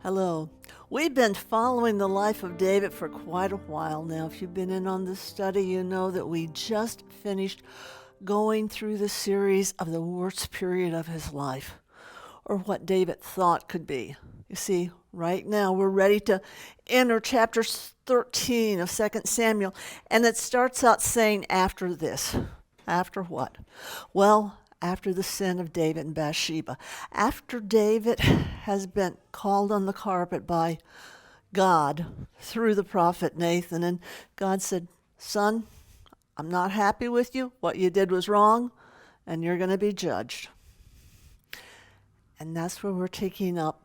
Hello. We've been following the life of David for quite a while now. If you've been in on this study, you know that we just finished going through the series of the worst period of his life, or what David thought could be. You see, right now we're ready to enter chapter 13 of 2 Samuel, and it starts out saying after this. After what? Well, after the sin of David and Bathsheba. After David has been called on the carpet by God through the prophet Nathan, and God said, "Son, I'm not happy with you. What you did was wrong, and you're going to be judged." And that's where we're taking up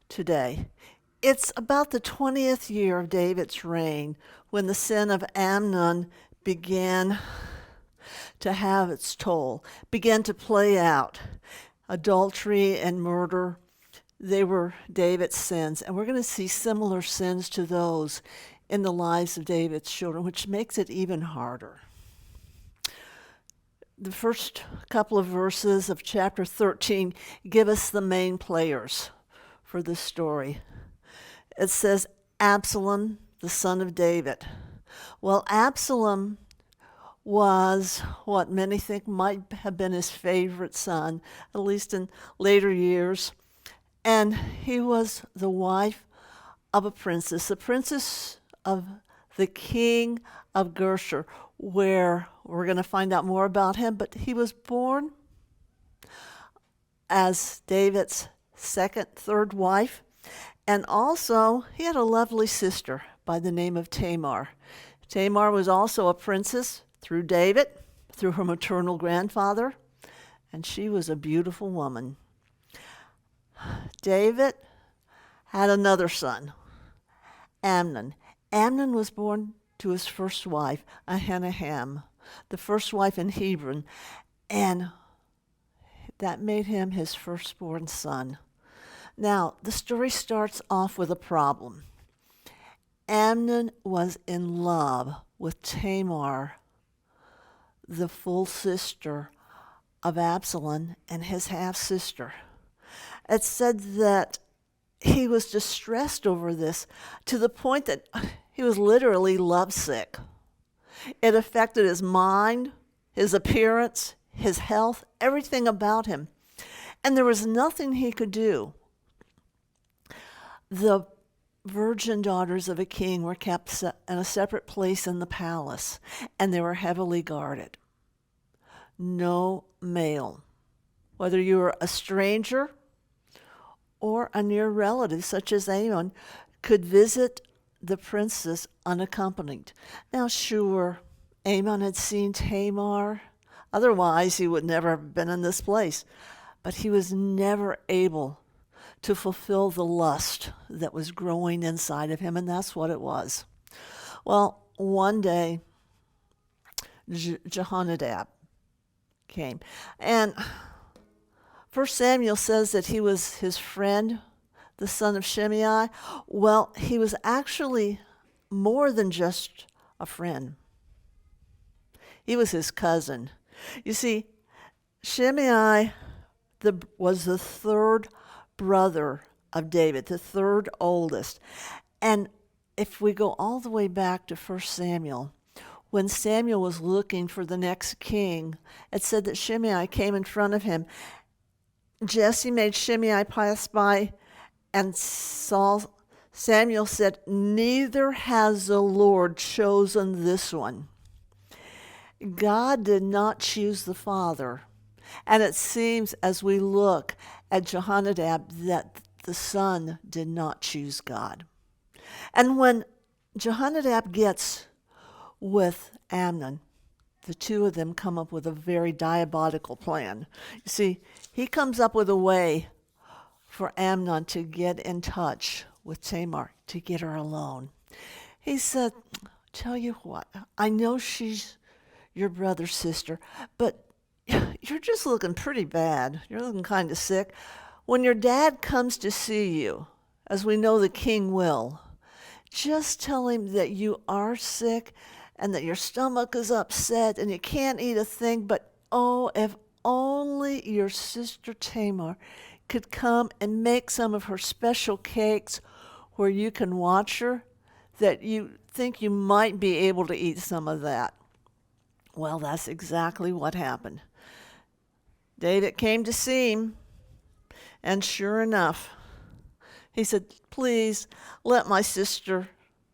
today. It's about the 20th year of David's reign when the sin of Amnon began to have its toll, began to play out. Adultery and murder, they were David's sins. And we're going to see similar sins to those in the lives of David's children, which makes it even harder. The first couple of verses of chapter 13 give us the main players for this story. It says, Absalom, the son of David. Well, Absalom was what many think might have been his favorite son, at least in later years. And he was the wife of a princess of the king of Geshur, where we're going to find out more about him. But he was born as David's third wife. And also, he had a lovely sister by the name of Tamar. Tamar was also a princess through David, through her maternal grandfather, and she was a beautiful woman. David had another son, Amnon. Amnon was born to his first wife, Ahinoam, the first wife in Hebron, and that made him his firstborn son. Now, the story starts off with a problem. Amnon was in love with Tamar, the full sister of Absalom and his half-sister. It said that he was distressed over this to the point that he was literally lovesick. It affected his mind, his appearance, his health, everything about him. And there was nothing he could do. The virgin daughters of a king were kept in a separate place in the palace, and they were heavily guarded. No male, whether you were a stranger or a near relative such as Amnon, could visit the princess unaccompanied. Now, sure, Amnon had seen Tamar. Otherwise, he would never have been in this place. But he was never able to fulfill the lust that was growing inside of him, and that's what it was. Well, one day, Jehonadab came. And 1 Samuel says that he was his friend, the son of Shimei. Well, he was actually more than just a friend. He was his cousin. You see, Shimei was the third brother of David, the third oldest. And if we go all the way back to 1 Samuel, when Samuel was looking for the next king, it said that Shimei came in front of him. Jesse made Shimei pass by, and Samuel said, "Neither has the Lord chosen this one." God did not choose the father. And it seems as we look at Jehonadab that the son did not choose God. And when Jehonadab gets with Amnon, the two of them come up with a very diabolical plan. You see, he comes up with a way for Amnon to get in touch with Tamar, to get her alone. He said, "Tell you what, I know she's your brother's sister, but you're just looking pretty bad. You're looking kind of sick. When your dad comes to see you, as we know the king will, just tell him that you are sick and that your stomach is upset and you can't eat a thing, but oh, if only your sister Tamar could come and make some of her special cakes where you can watch her, that you think you might be able to eat some of that. Well, that's exactly what happened. David came to see him, and sure enough, he said, please let my sister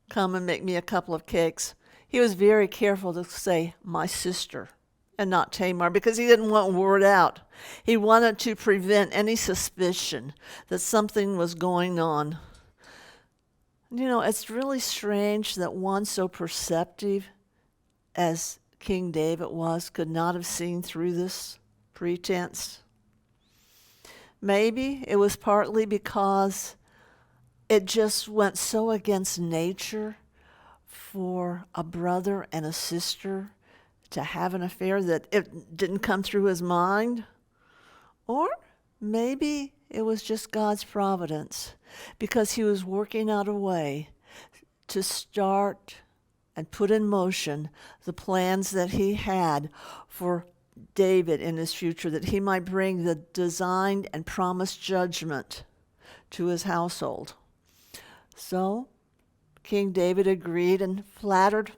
come and make me a couple of cakes. He was very careful to say, my sister, and not Tamar, because he didn't want word out. He wanted to prevent any suspicion that something was going on. You know, it's really strange that one so perceptive as King David was could not have seen through this pretense. Maybe it was partly because it just went so against nature for a brother and a sister to have an affair that it didn't come through his mind. Or maybe it was just God's providence, because he was working out a way to start and put in motion the plans that he had for David in his future, that he might bring the designed and promised judgment to his household. So King David agreed, and flattered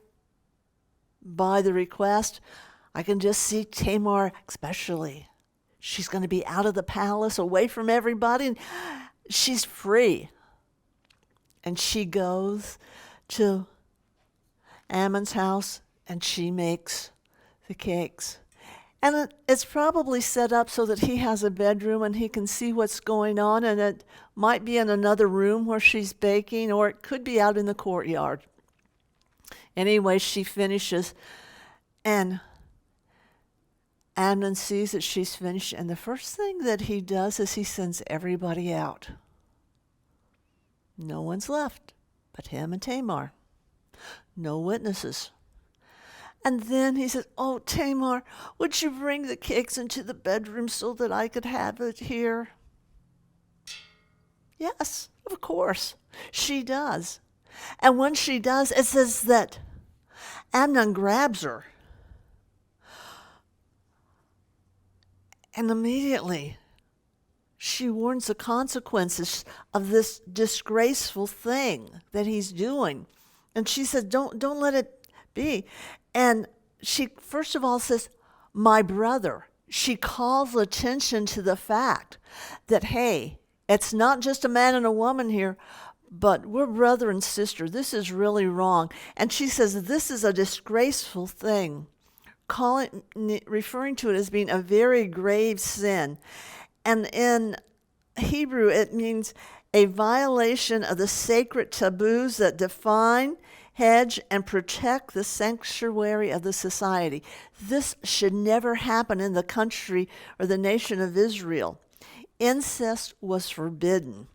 by the request, I can just see Tamar especially. She's going to be out of the palace, away from everybody, and she's free. And she goes to Amnon's house, and she makes the cakes. And it's probably set up so that he has a bedroom and he can see what's going on, and it might be in another room where she's baking, or it could be out in the courtyard. Anyway, she finishes, and Amnon sees that she's finished, and the first thing that he does is he sends everybody out. No one's left but him and Tamar. No witnesses. And then he says, oh, Tamar, would you bring the cakes into the bedroom so that I could have it here? Yes, of course, she does. And when she does, it says that Amnon grabs her. And immediately, she warns the consequences of this disgraceful thing that he's doing. And she said, don't let it be. And she, first of all, says, my brother. She calls attention to the fact that, hey, it's not just a man and a woman here, but we're brother and sister. This is really wrong. And she says, this is a disgraceful thing, referring to it as being a very grave sin. And in Hebrew, it means a violation of the sacred taboos that define, hedge, and protect the sanctuary of the society. This should never happen in the country or the nation of Israel. Incest was forbidden.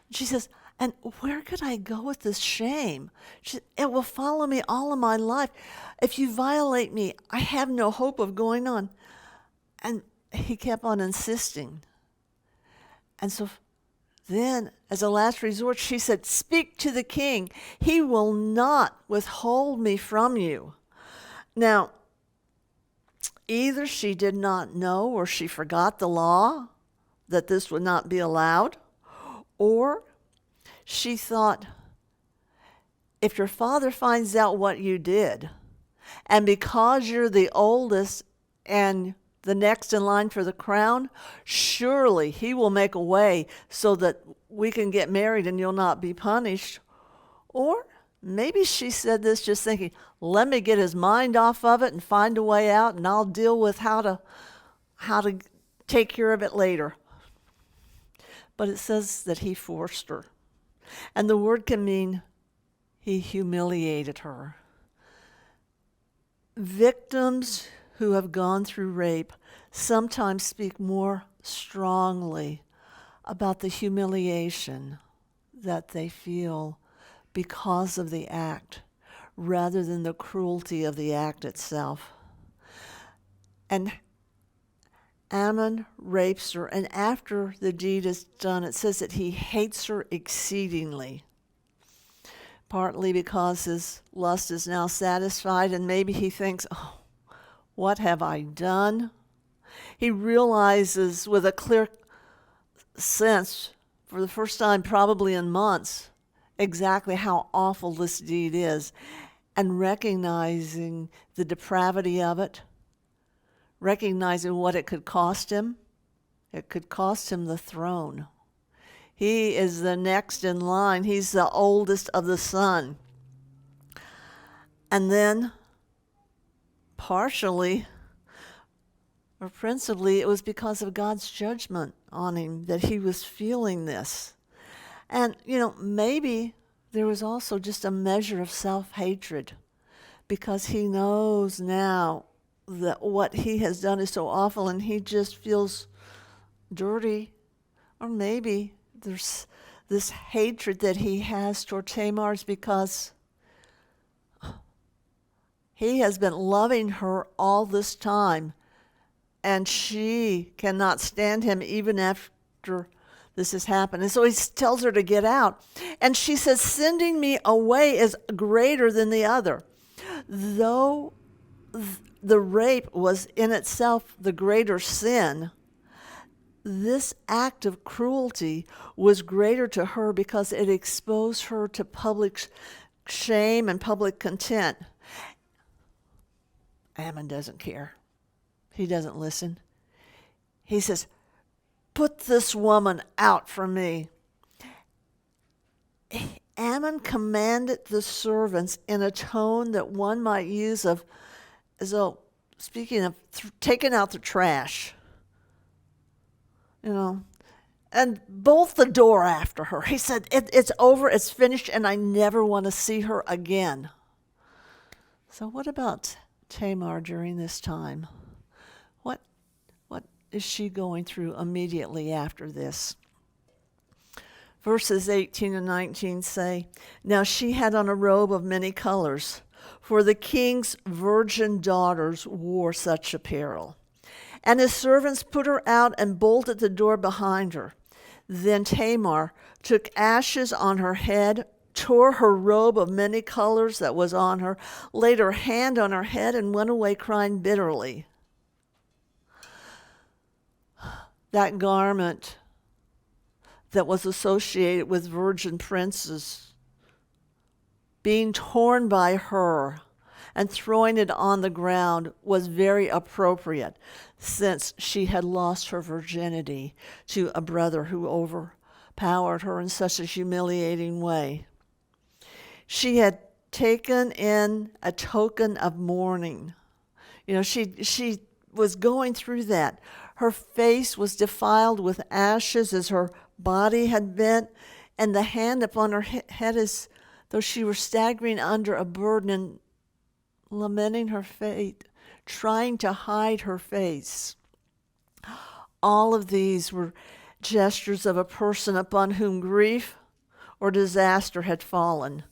She says, and where could I go with this shame? It will follow me all of my life. If you violate me, I have no hope of going on. And he kept on insisting. And so then, as a last resort, she said, speak to the king. He will not withhold me from you. Now, either she did not know or she forgot the law that this would not be allowed, or she thought, if your father finds out what you did, and because you're the oldest and the next in line for the crown, surely he will make a way so that we can get married and you'll not be punished. Or maybe she said this just thinking, let me get his mind off of it and find a way out, and I'll deal with how to take care of it later. But it says that he forced her. And the word can mean he humiliated her. Victims who have gone through rape sometimes speak more strongly about the humiliation that they feel because of the act, rather than the cruelty of the act itself. And Amnon rapes her, and after the deed is done, it says that he hates her exceedingly, partly because his lust is now satisfied, and maybe he thinks, oh, what have I done? He realizes with a clear sensed for the first time, probably in months, exactly how awful this deed is, and recognizing the depravity of it, recognizing what it could cost him. It could cost him the throne. He is the next in line. He's the oldest of the son. And then, partially, or principally, it was because of God's judgment on him that he was feeling this. And, maybe there was also just a measure of self-hatred, because he knows now that what he has done is so awful, and he just feels dirty. Or maybe there's this hatred that he has toward Tamar is because he has been loving her all this time, and she cannot stand him even after this has happened. And so he tells her to get out. And she says, sending me away is greater than the other. Though the rape was in itself the greater sin, this act of cruelty was greater to her because it exposed her to public shame and public contempt. Amnon doesn't care. He doesn't listen. He says, put this woman out from me. Amnon commanded the servants in a tone that one might use as though speaking of taking out the trash. And bolt the door after her. He said, it's over, it's finished, and I never want to see her again. So what about Tamar during this time? What is she going through immediately after this? Verses 18 and 19 say, now she had on a robe of many colors, for the king's virgin daughters wore such apparel. And his servants put her out and bolted the door behind her. Then Tamar took ashes on her head, tore her robe of many colors that was on her, laid her hand on her head, and went away crying bitterly. That garment that was associated with virgin princes being torn by her and throwing it on the ground was very appropriate, since she had lost her virginity to a brother who overpowered her in such a humiliating way. She had taken in a token of mourning. She was going through that. Her face was defiled with ashes as her body had been, and the hand upon her head as though she were staggering under a burden and lamenting her fate, trying to hide her face. All of these were gestures of a person upon whom grief or disaster had fallen.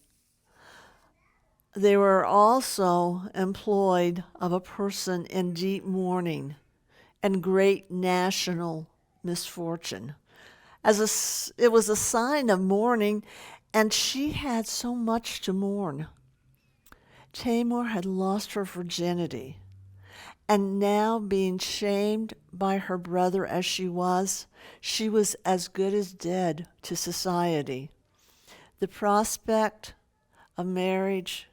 They were also employed of a person in deep mourning and great national misfortune. It was a sign of mourning, and she had so much to mourn. Tamar had lost her virginity, and now being shamed by her brother as she was as good as dead to society. The prospect of marriage,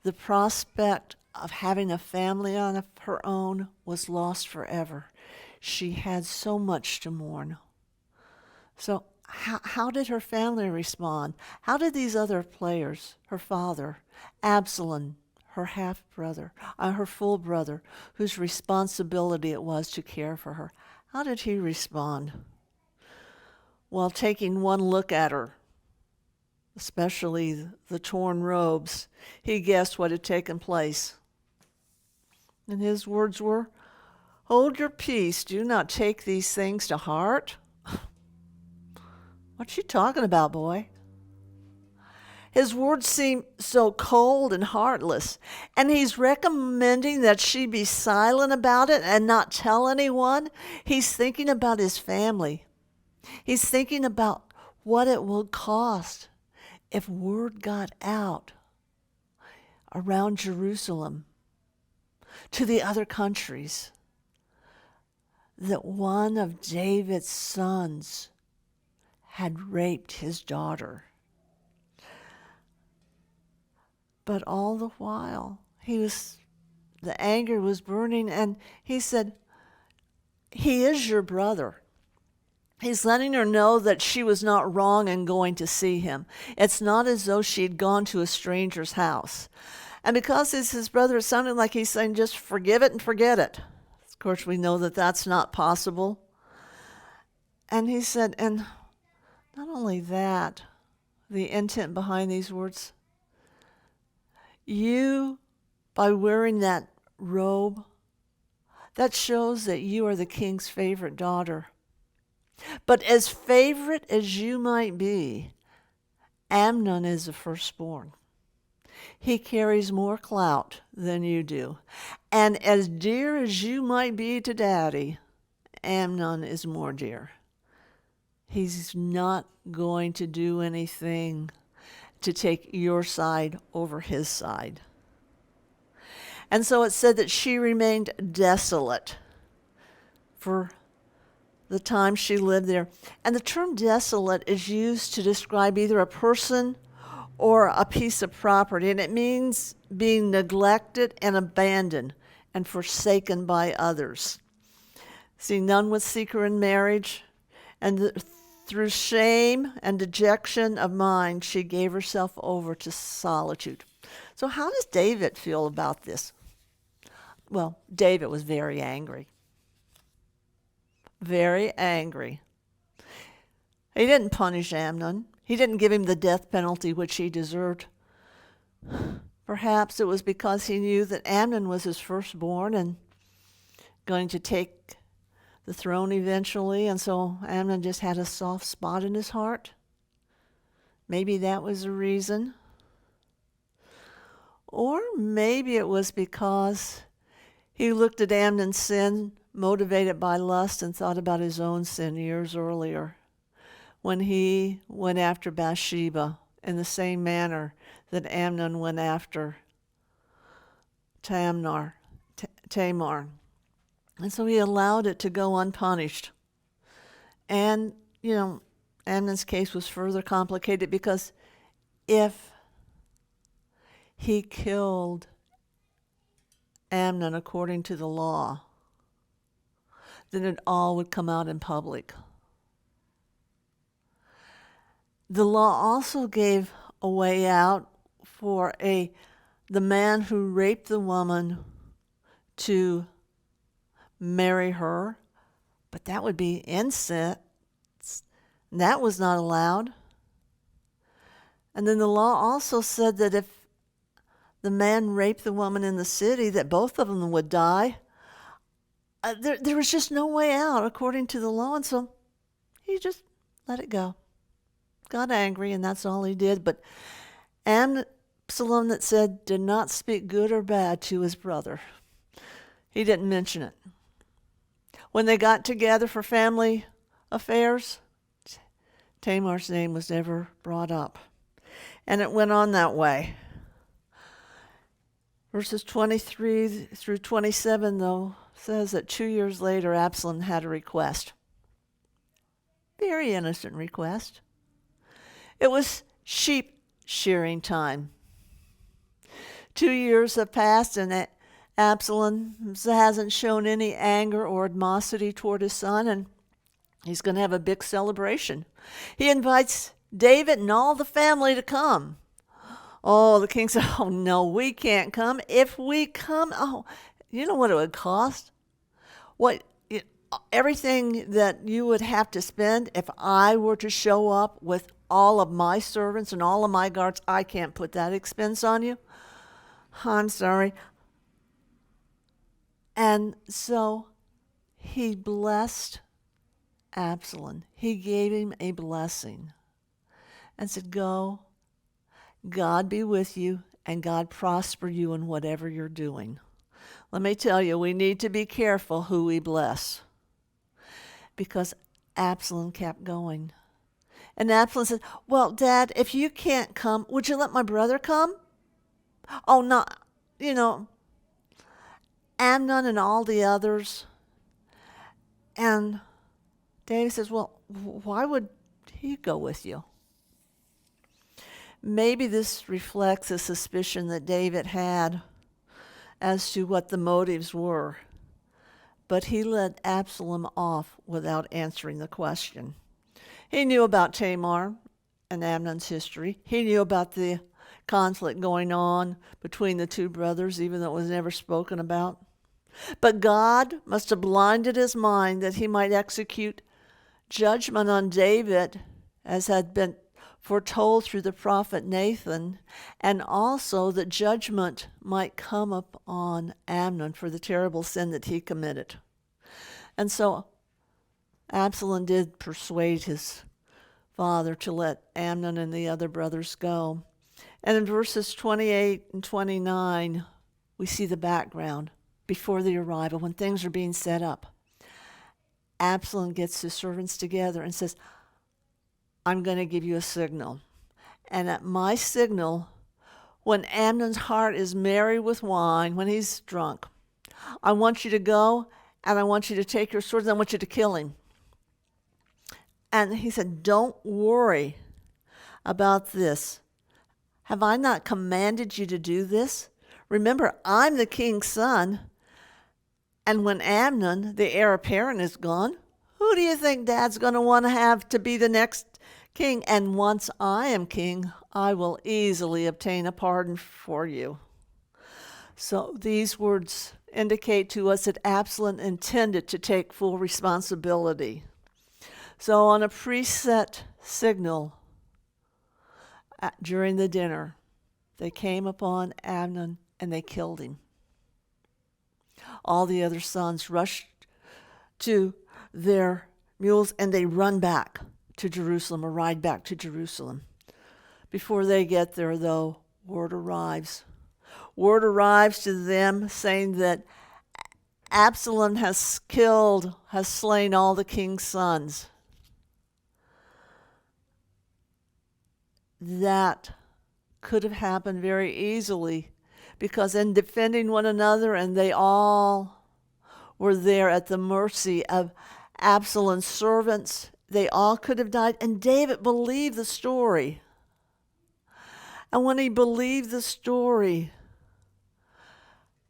the prospect of having a family on her own was lost forever. She had so much to mourn. So how did her family respond? How did these other players, her father, Absalom, her half-brother, her full brother, whose responsibility it was to care for her, how did he respond? Well, taking one look at her, especially the torn robes, he guessed what had taken place. And his words were, hold your peace, do not take these things to heart. What you talking about, boy? His words seem so cold and heartless, and he's recommending that she be silent about it and not tell anyone. He's thinking about his family. He's thinking about what it will cost if word got out around Jerusalem to the other countries that one of David's sons had raped his daughter. But all the while, the anger was burning, and he said, he is your brother. He's letting her know that she was not wrong in going to see him. It's not as though she had gone to a stranger's house. And because it's his brother, it sounded like he's saying, just forgive it and forget it. Of course, we know that that's not possible. And he said, and not only that, the intent behind these words, you, by wearing that robe, that shows that you are the king's favorite daughter. But as favorite as you might be, Amnon is the firstborn. He carries more clout than you do. And as dear as you might be to Daddy, Amnon is more dear. He's not going to do anything to take your side over his side. And so it said that she remained desolate for the time she lived there. And the term desolate is used to describe either a person or a piece of property, and it means being neglected and abandoned and forsaken by others. See, none would seek her in marriage, and through shame and dejection of mind, she gave herself over to solitude. So how does David feel about this? Well, David was very angry. Very angry. He didn't punish Amnon. He didn't give him the death penalty which he deserved. Perhaps it was because he knew that Amnon was his firstborn and going to take the throne eventually, and so Amnon just had a soft spot in his heart. Maybe that was the reason. Or maybe it was because he looked at Amnon's sin motivated by lust and thought about his own sin years earlier when he went after Bathsheba in the same manner that Amnon went after Tamar. And so he allowed it to go unpunished. And, Amnon's case was further complicated because if he killed Amnon according to the law, then it all would come out in public. The law also gave a way out for the man who raped the woman to marry her, but that would be incest. That was not allowed. And then the law also said that if the man raped the woman in the city, that both of them would die. There was just no way out according to the law, and so he just let it go. Got angry, and that's all he did. But Absalom, that said, did not speak good or bad to his brother. He didn't mention it. When they got together for family affairs, Tamar's name was never brought up. And it went on that way. Verses 23 through 27, though, says that 2 years later, Absalom had a request. Very innocent request. It was sheep shearing time. 2 years have passed, and Absalom hasn't shown any anger or animosity toward his son, and he's going to have a big celebration. He invites David and all the family to come. Oh, the king said, oh, no, we can't come. If we come, you know what it would cost? Everything that you would have to spend if I were to show up with all of my servants and all of my guards, I can't put that expense on you. I'm sorry. And so he blessed Absalom. He gave him a blessing and said, go, God be with you, and God prosper you in whatever you're doing. Let me tell you, we need to be careful who we bless, because Absalom kept going. And Absalom said, well, Dad, if you can't come, would you let my brother come? Oh, no, Amnon and all the others. And David says, well, why would he'd go with you. Maybe this reflects a suspicion that David had as to what the motives were, but he let Absalom off without answering the question. He knew about Tamar and Amnon's history. He knew about the conflict going on between the two brothers, even though it was never spoken about. But God must have blinded his mind that he might execute judgment on David, as had been foretold through the prophet Nathan, and also that judgment might come upon Amnon for the terrible sin that he committed. And so Absalom did persuade his father to let Amnon and the other brothers go. And in verses 28 and 29, we see the background before the arrival, when things are being set up. Absalom gets his servants together and says, I'm going to give you a signal. And at my signal, when Amnon's heart is merry with wine, when he's drunk, I want you to go and I want you to take your swords and I want you to kill him. And he said, don't worry about this. Have I not commanded you to do this? Remember, I'm the king's son. And when Amnon, the heir apparent, is gone, who do you think Dad's going to want to have to be the next king? And once I am king, I will easily obtain a pardon for you. So these words indicate to us that Absalom intended to take full responsibility. So on a preset signal during the dinner, they came upon Amnon and they killed him. All the other sons rushed to their mules and they run back to Jerusalem, or ride back to Jerusalem. Before they get there, though, word arrives. Word arrives to them saying that Absalom has slain all the king's sons. That could have happened very easily, because in defending one another, and they all were there at the mercy of Absalom's servants, they all could have died. And David believed the story. And when he believed the story,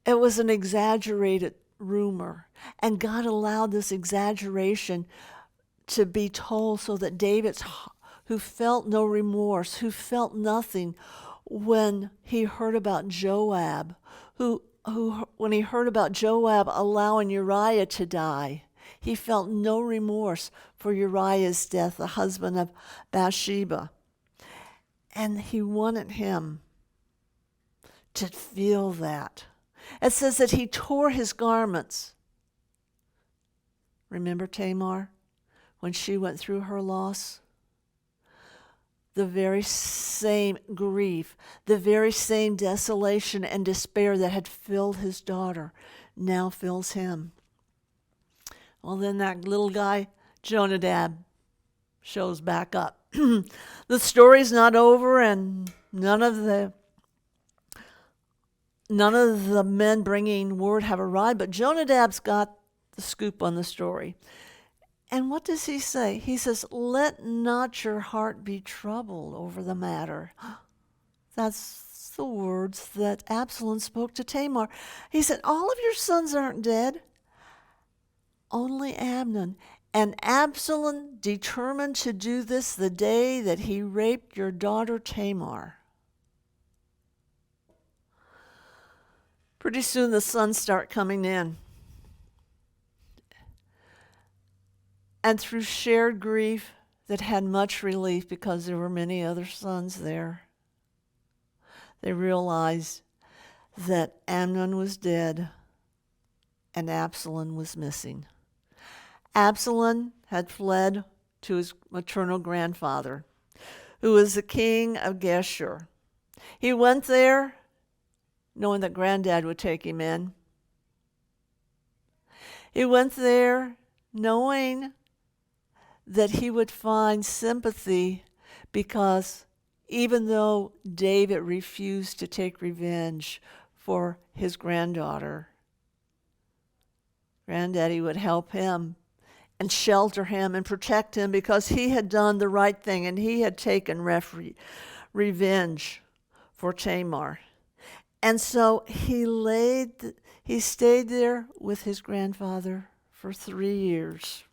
it was an exaggerated rumor. And God allowed this exaggeration to be told so that David, who felt no remorse, who felt nothing, when he heard about Joab, when he heard about Joab allowing Uriah to die, he felt no remorse for Uriah's death, the husband of Bathsheba. And he wanted him to feel that. It says that he tore his garments. Remember Tamar, when she went through her loss? The very same grief, the very same desolation and despair that had filled his daughter now fills him. Well, then that little guy, Jonadab, shows back up. The story's not over, and none of the men bringing word have arrived, but Jonadab's got the scoop on the story. And what does he say? He says, let not your heart be troubled over the matter. That's the words that Absalom spoke to Tamar. He said, all of your sons aren't dead, only Amnon. And Absalom determined to do this the day that he raped your daughter Tamar. Pretty soon the sons start coming in. And through shared grief that had much relief because there were many other sons there, they realized that Amnon was dead and Absalom was missing. Absalom had fled to his maternal grandfather, who was the king of Geshur. He went there knowing that granddad would take him in. He went there knowing that he would find sympathy, because even though David refused to take revenge for his granddaughter, Granddaddy would help him and shelter him and protect him because he had done the right thing and he had taken revenge for Tamar. And so he stayed there with his grandfather for 3 years.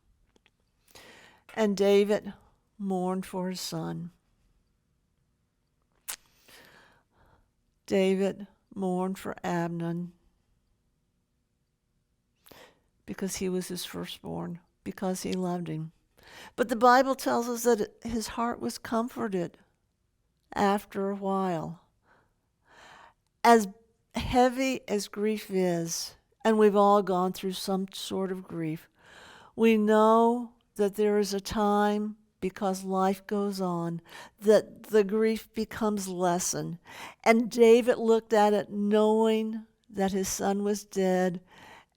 And David mourned for his son. David mourned for Amnon because he was his firstborn, because he loved him. But the Bible tells us that his heart was comforted after a while. As heavy as grief is, and we've all gone through some sort of grief, we know that there is a time, because life goes on, that the grief becomes lessened. And David looked at it knowing that his son was dead.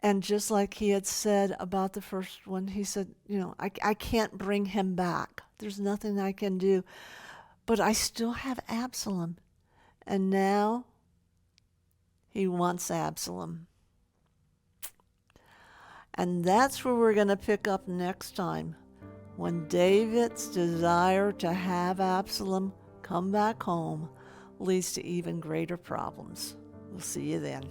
And just like he had said about the first one, he said, I can't bring him back. There's nothing I can do. But I still have Absalom. And now he wants Absalom. And that's where we're going to pick up next time, when David's desire to have Absalom come back home leads to even greater problems. We'll see you then.